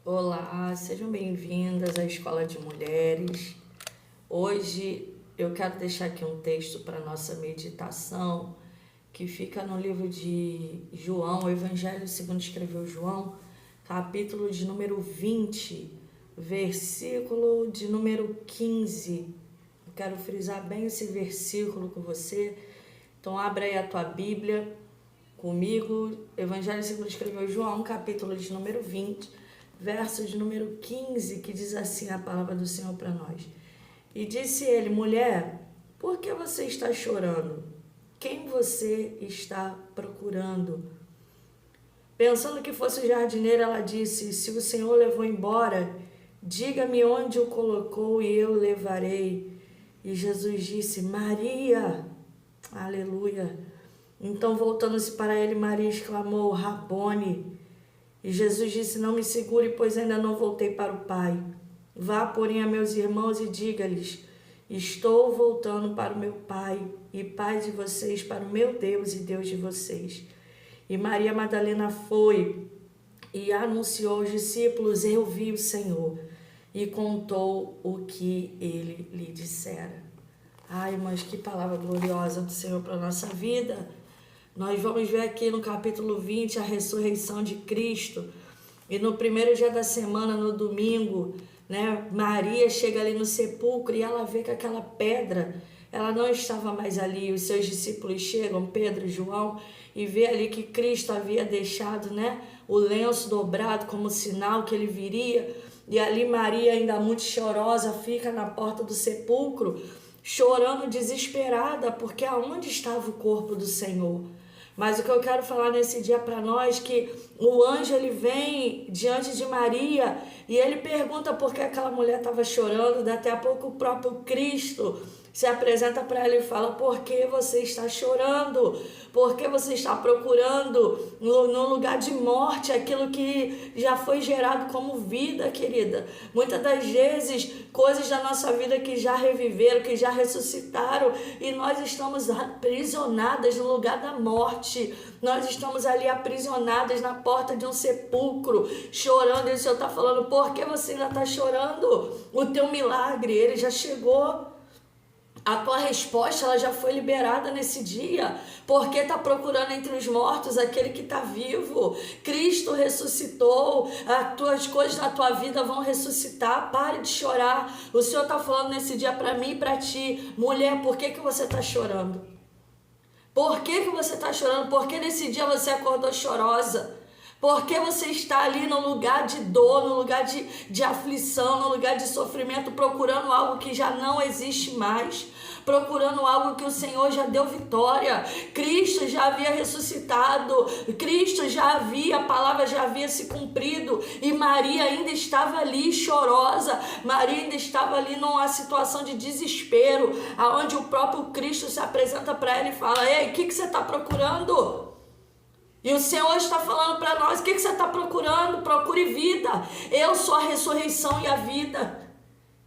Olá, sejam bem-vindas à Escola de Mulheres. Hoje eu quero deixar aqui um texto para nossa meditação, que fica no livro de João, o Evangelho segundo escreveu João, capítulo de número 20, versículo de número 15. Eu quero frisar bem esse versículo com você. Então abra aí a tua Bíblia comigo, Evangelho segundo escreveu João, capítulo de número 20, verso de número 15, que diz assim a palavra do Senhor para nós. E disse ele: mulher, por que você está chorando? Quem você está procurando? Pensando que fosse o jardineiro, ela disse: se o Senhor levou embora, diga-me onde o colocou e eu levarei. E Jesus disse: Maria. Aleluia. Então, voltando-se para ele, Maria exclamou: Rabone. E Jesus disse: não me segure, pois ainda não voltei para o Pai. Vá, porém, a meus irmãos e diga-lhes: estou voltando para o meu Pai e Pai de vocês, para o meu Deus e Deus de vocês. E Maria Madalena foi e anunciou aos discípulos: eu vi o Senhor, e contou o que ele lhe dissera. Ai, mas que palavra gloriosa do Senhor para a nossa vida. Nós vamos ver aqui no capítulo 20 a ressurreição de Cristo. E no primeiro dia da semana, no domingo, Maria chega ali no sepulcro e ela vê que aquela pedra, ela não estava mais ali. Os seus discípulos chegam, Pedro e João, e vê ali que Cristo havia deixado, o lenço dobrado como sinal que ele viria. E ali Maria, ainda muito chorosa, fica na porta do sepulcro, chorando desesperada, porque aonde estava o corpo do Senhor? Mas o que eu quero falar nesse dia para nós, que o anjo ele vem diante de Maria e ele pergunta por que aquela mulher estava chorando. Daqui a pouco o próprio Cristo se apresenta para ela e fala: por que você está chorando? Por que você está procurando no lugar de morte aquilo que já foi gerado como vida, querida? Muitas das vezes, coisas da nossa vida que já reviveram, que já ressuscitaram, e nós estamos aprisionadas no lugar da morte. Nós estamos ali aprisionadas na porta de um sepulcro, chorando. E o Senhor está falando: por que você ainda está chorando? O teu milagre, ele já chegou. A tua resposta, ela já foi liberada nesse dia. Porque está procurando entre os mortos aquele que está vivo. Cristo ressuscitou. As tuas coisas na tua vida vão ressuscitar. Pare de chorar. O Senhor está falando nesse dia para mim e para ti: mulher, por que você está chorando? Por que você está chorando? Porque nesse dia você acordou chorosa? Porque você está ali no lugar de dor, no lugar de aflição, no lugar de sofrimento, procurando algo que já não existe mais, procurando algo que o Senhor já deu vitória. Cristo já havia ressuscitado, Cristo já havia, a palavra já havia se cumprido, e Maria ainda estava ali chorosa, Maria ainda estava ali numa situação de desespero, aonde o próprio Cristo se apresenta para ela e fala: ei, o que você está procurando? E o Senhor está falando para nós: o que você está procurando? Procure vida. Eu sou a ressurreição e a vida.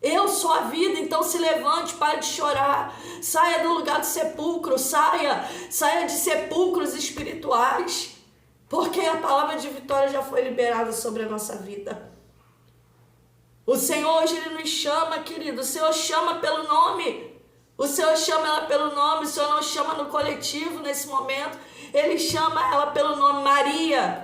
Eu sou a vida. Então se levante, pare de chorar. Saia do lugar do sepulcro. Saia de sepulcros espirituais. Porque a palavra de vitória já foi liberada sobre a nossa vida. O Senhor hoje ele nos chama, querido. O Senhor chama pelo nome. O Senhor chama ela pelo nome. O Senhor não chama no coletivo nesse momento. Ele chama ela pelo nome: Maria.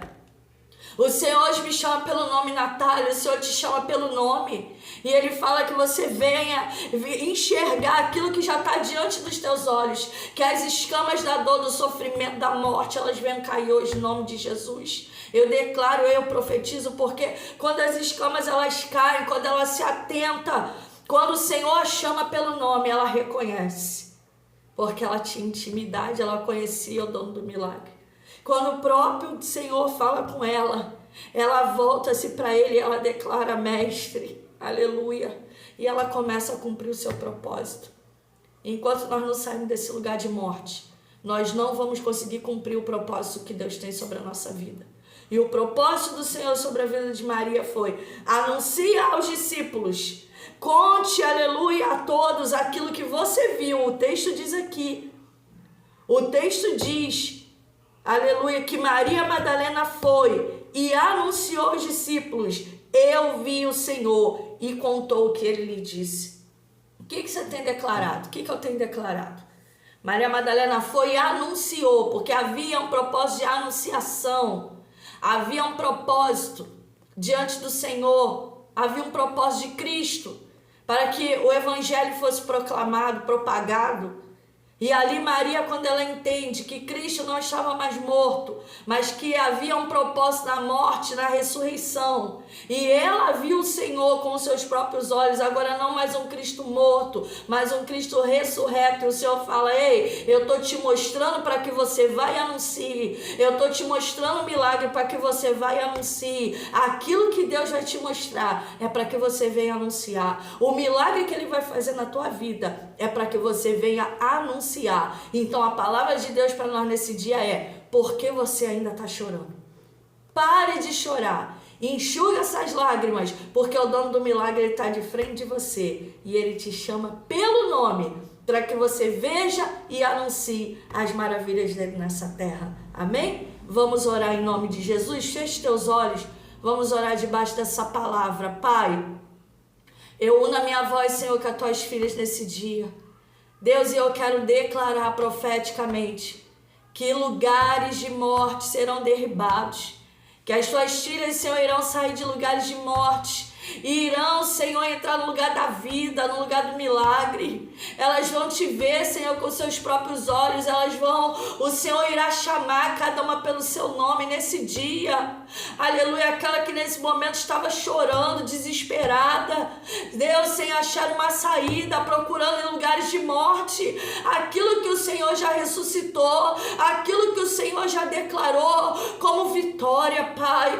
O Senhor hoje me chama pelo nome: Natália. O Senhor te chama pelo nome. E Ele fala que você venha enxergar aquilo que já está diante dos teus olhos. Que as escamas da dor, do sofrimento, da morte, elas venham cair hoje em nome de Jesus. Eu declaro, eu profetizo, porque quando as escamas elas caem, quando ela se atenta, quando o Senhor a chama pelo nome, ela reconhece. Porque ela tinha intimidade, ela conhecia o dono do milagre. Quando o próprio Senhor fala com ela, ela volta-se para ele e ela declara: mestre, aleluia. E ela começa a cumprir o seu propósito. Enquanto nós não saímos desse lugar de morte, nós não vamos conseguir cumprir o propósito que Deus tem sobre a nossa vida. E o propósito do Senhor sobre a vida de Maria foi: anuncia aos discípulos, conte, aleluia, a todos aquilo que você viu. O texto diz aqui, o texto diz, aleluia, que Maria Madalena foi e anunciou aos discípulos: eu vi o Senhor, e contou o que ele lhe disse. O que você tem declarado? O que eu tenho declarado? Maria Madalena foi e anunciou, porque havia um propósito de anunciação, havia um propósito diante do Senhor, havia um propósito de Cristo, para que o evangelho fosse proclamado, propagado. E ali Maria, quando ela entende que Cristo não estava mais morto, mas que havia um propósito na morte, na ressurreição, e ela viu o Senhor com os seus próprios olhos, agora não mais um Cristo morto, mas um Cristo ressurreto, e o Senhor fala: ei, eu estou te mostrando para que você vá e anuncie, eu estou te mostrando um milagre para que você vá e anuncie, aquilo que Deus vai te mostrar é para que você venha anunciar, o milagre que Ele vai fazer na tua vida é para que você venha anunciar. Então a palavra de Deus para nós nesse dia é: por que você ainda está chorando? Pare de chorar, enxuga essas lágrimas, porque o dono do milagre está de frente de você e ele te chama pelo nome para que você veja e anuncie as maravilhas dele nessa terra. Amém? Vamos orar em nome de Jesus. Feche teus olhos, vamos orar debaixo dessa palavra. Pai, eu uno a minha voz, Senhor, com as tuas filhas nesse dia. Deus, eu quero declarar profeticamente que lugares de morte serão derribados, que as tuas filhas, Senhor, irão sair de lugares de morte e irão, Senhor, entrar no lugar da vida, no lugar do milagre. Elas vão te ver, Senhor, com seus próprios olhos. O Senhor irá chamar cada uma pelo seu nome nesse dia. Aleluia, aquela que nesse momento estava chorando, desesperada, Deus, sem achar uma saída, procurando em lugares de morte, aquilo que o Senhor já ressuscitou, aquilo que o Senhor já declarou como vitória, Pai.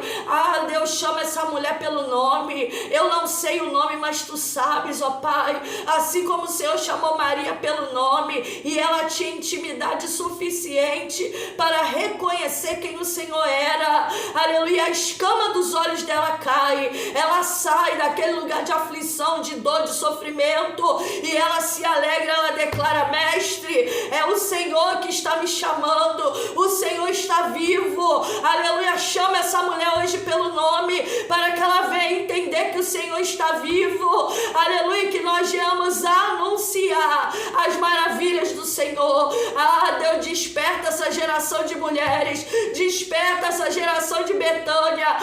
Deus, chama essa mulher pelo nome. Eu não sei o nome, mas tu sabes, ó Pai. Assim como o Senhor chamou Maria pelo nome e ela tinha intimidade suficiente para reconhecer quem o Senhor era. Aleluia, a escama dos olhos dela cai, ela sai daquele lugar de aflição, de dor, de sofrimento, e ela se alegra, ela declara: mestre, é o Senhor que está me chamando, o Senhor está vivo. Aleluia, chama essa mulher hoje pelo nome, para que ela venha entender que o Senhor está vivo. Aleluia, que nós viemos anunciar as maravilhas do Senhor. Deus, desperta essa geração de mulheres, desperta essa geração de Betânia,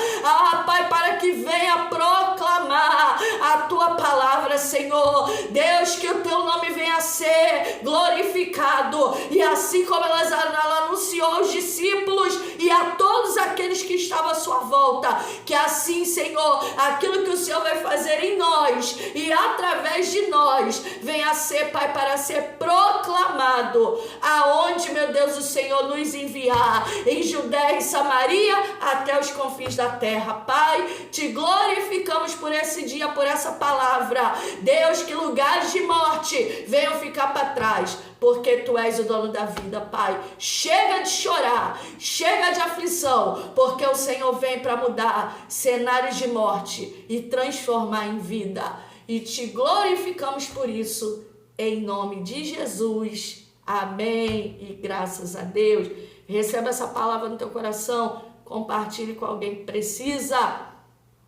Pai, para que venha proclamar a tua palavra, Senhor. Deus, que o teu nome venha a ser glorificado, e assim como ela anunciou aos discípulos e a todos aqueles que estavam à sua volta, que assim, Senhor, aquilo que o Senhor vai fazer em nós e através de nós venha a ser, Pai, para ser proclamado aonde, meu Deus, o Senhor nos enviar, em Judéia e Samaria até os confins da terra. Pai, te glorificamos por esse dia, por essa palavra. Deus, que lugares de morte venham ficar para trás, porque tu és o dono da vida, Pai. Chega de chorar, chega de aflição, porque o Senhor vem para mudar cenários de morte e transformar em vida. E te glorificamos por isso, em nome de Jesus. Amém. E graças a Deus. Receba essa palavra no teu coração. Compartilhe com alguém que precisa.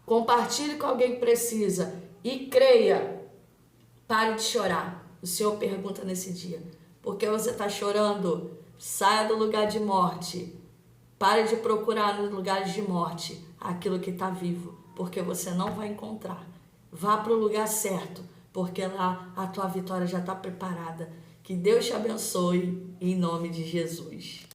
Compartilhe com alguém que precisa. E creia. Pare de chorar. O Senhor pergunta nesse dia: por que você está chorando? Saia do lugar de morte. Pare de procurar nos lugares de morte aquilo que está vivo, porque você não vai encontrar. Vá para o lugar certo, porque lá a tua vitória já está preparada. Que Deus te abençoe, em nome de Jesus.